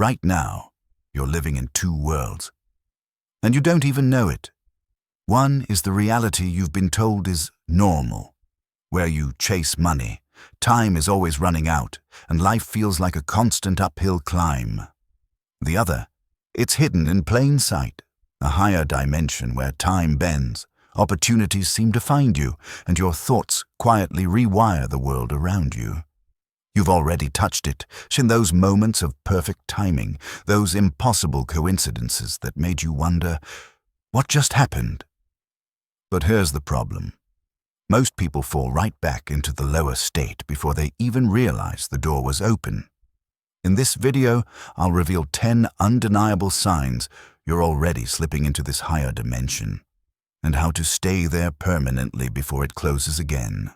Right now, you're living in two worlds. And you don't even know it. One is the reality you've been told is normal, where you chase money, time is always running out, and life feels like a constant uphill climb. The other, it's hidden in plain sight, a higher dimension where time bends, opportunities seem to find you, and your thoughts quietly rewire the world around you. You've already touched it, in those moments of perfect timing, those impossible coincidences that made you wonder, what just happened? But here's the problem. Most people fall right back into the lower state before they even realize the door was open. In this video, I'll reveal 10 undeniable signs you're already slipping into this higher dimension, and how to stay there permanently before it closes again.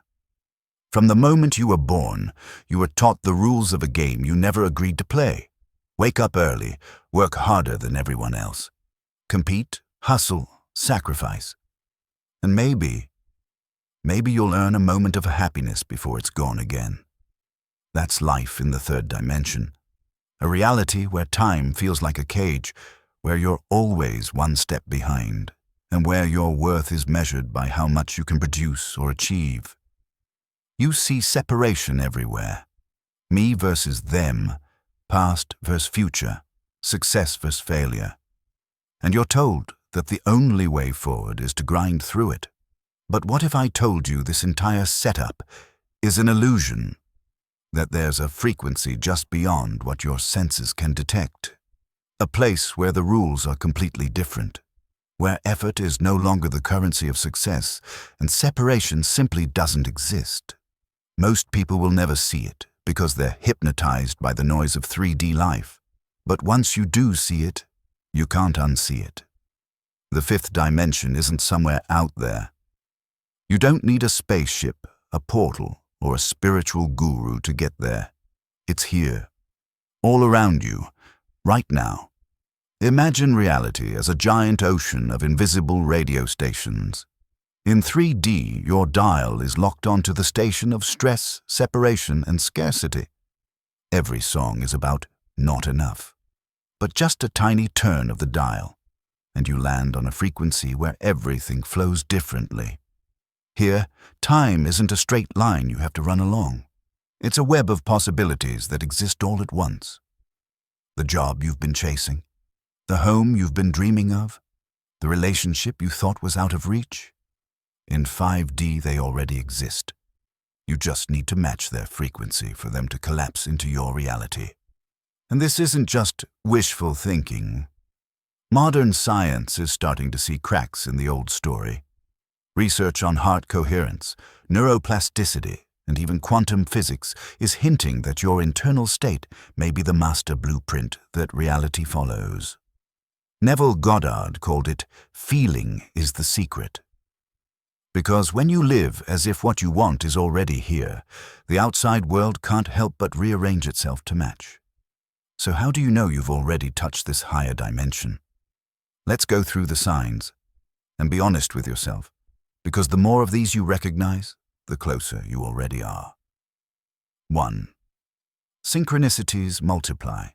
From the moment you were born, you were taught the rules of a game you never agreed to play. Wake up early, work harder than everyone else. Compete, hustle, sacrifice. And maybe you'll earn a moment of happiness before it's gone again. That's life in the third dimension. A reality where time feels like a cage, where you're always one step behind, and where your worth is measured by how much you can produce or achieve. You see separation everywhere. Me versus them, past versus future, success versus failure. And you're told that the only way forward is to grind through it. But what if I told you this entire setup is an illusion? That there's a frequency just beyond what your senses can detect. A place where the rules are completely different. Where effort is no longer the currency of success, and separation simply doesn't exist. Most people will never see it, because they're hypnotized by the noise of 3D life. But once you do see it, you can't unsee it. The fifth dimension isn't somewhere out there. You don't need a spaceship, a portal, or a spiritual guru to get there. It's here, all around you, right now. Imagine reality as a giant ocean of invisible radio stations. In 3D, your dial is locked onto the station of stress, separation, and scarcity. Every song is about not enough, but just a tiny turn of the dial, and you land on a frequency where everything flows differently. Here, time isn't a straight line you have to run along. It's a web of possibilities that exist all at once. The job you've been chasing, the home you've been dreaming of, the relationship you thought was out of reach. In 5D, they already exist. You just need to match their frequency for them to collapse into your reality. And this isn't just wishful thinking. Modern science is starting to see cracks in the old story. Research on heart coherence, neuroplasticity, and even quantum physics is hinting that your internal state may be the master blueprint that reality follows. Neville Goddard called it, "Feeling is the secret." Because when you live as if what you want is already here, the outside world can't help but rearrange itself to match. So how do you know you've already touched this higher dimension? Let's go through the signs, and be honest with yourself, because the more of these you recognize, the closer you already are. 1. Synchronicities multiply.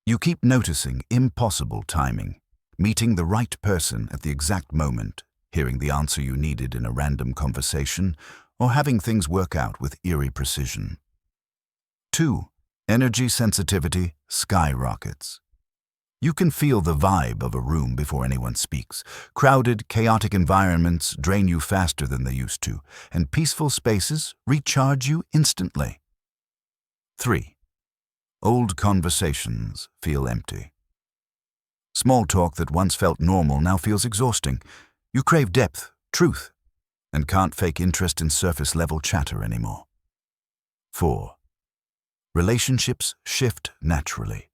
You keep noticing impossible timing, meeting the right person at the exact moment, hearing the answer you needed in a random conversation, or having things work out with eerie precision. 2. Energy sensitivity skyrockets. You can feel the vibe of a room before anyone speaks. Crowded, chaotic environments drain you faster than they used to, and peaceful spaces recharge you instantly. 3. Old conversations feel empty. Small talk that once felt normal now feels exhausting. You crave depth, truth, and can't fake interest in surface-level chatter anymore. 4. Relationships shift naturally.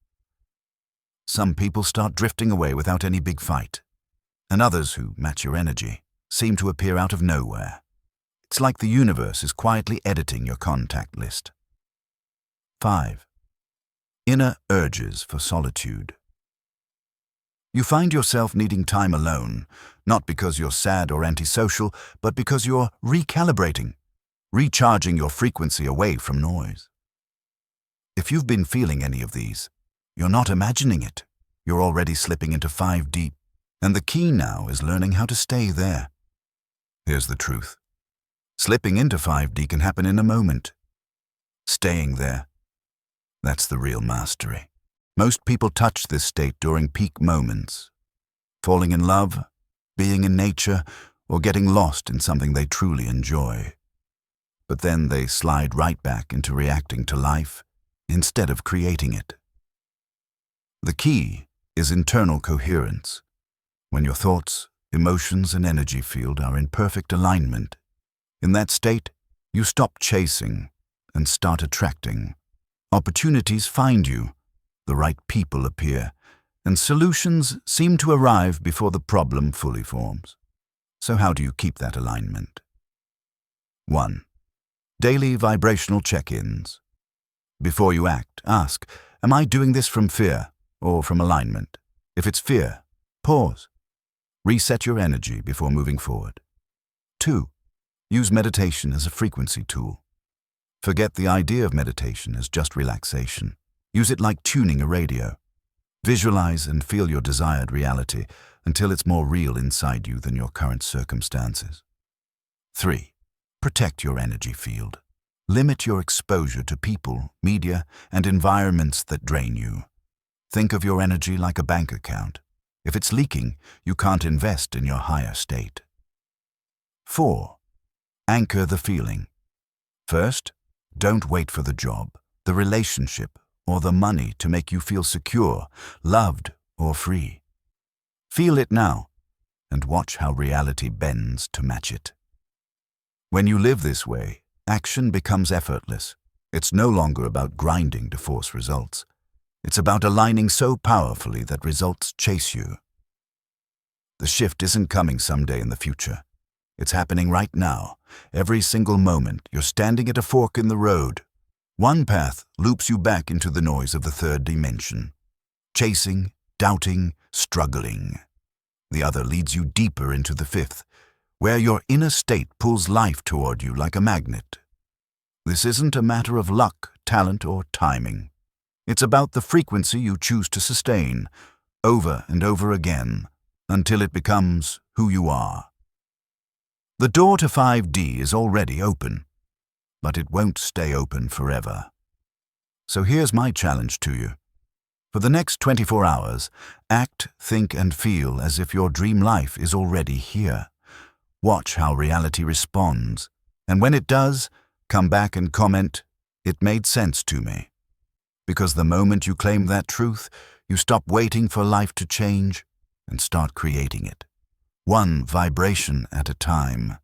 Some people start drifting away without any big fight, and others who match your energy seem to appear out of nowhere. It's like the universe is quietly editing your contact list. 5. Inner urges for solitude. You find yourself needing time alone, not because you're sad or antisocial, but because you're recalibrating, recharging your frequency away from noise. If you've been feeling any of these, you're not imagining it. You're already slipping into 5D, and the key now is learning how to stay there. Here's the truth. Slipping into 5D can happen in a moment. Staying there, that's the real mastery. Most people touch this state during peak moments, falling in love, being in nature, or getting lost in something they truly enjoy. But then they slide right back into reacting to life instead of creating it. The key is internal coherence. When your thoughts, emotions, and energy field are in perfect alignment, in that state, you stop chasing and start attracting. Opportunities find you, the right people appear, and solutions seem to arrive before the problem fully forms. So how do you keep that alignment? 1. Daily vibrational check-ins. Before you act, ask, am I doing this from fear or from alignment? If it's fear, pause. Reset your energy before moving forward. 2. Use meditation as a frequency tool. Forget the idea of meditation as just relaxation. Use it like tuning a radio. Visualize and feel your desired reality until it's more real inside you than your current circumstances. 3. Protect your energy field. Limit your exposure to people, media, and environments that drain you. Think of your energy like a bank account. If it's leaking, you can't invest in your higher state. 4. Anchor the feeling. First, don't wait for the job, the relationship, or the money to make you feel secure, loved, or free. Feel it now, and watch how reality bends to match it. When you live this way, action becomes effortless. It's no longer about grinding to force results. It's about aligning so powerfully that results chase you. The shift isn't coming someday in the future. It's happening right now. Every single moment, you're standing at a fork in the road. One path loops you back into the noise of the third dimension. Chasing, doubting, struggling. The other leads you deeper into the fifth, where your inner state pulls life toward you like a magnet. This isn't a matter of luck, talent, or timing. It's about the frequency you choose to sustain, over and over again, until it becomes who you are. The door to 5D is already open, but it won't stay open forever. So here's my challenge to you. For the next 24 hours, act, think, and feel as if your dream life is already here. Watch how reality responds, and when it does, come back and comment, "It made sense to me." Because the moment you claim that truth, you stop waiting for life to change and start creating it, one vibration at a time.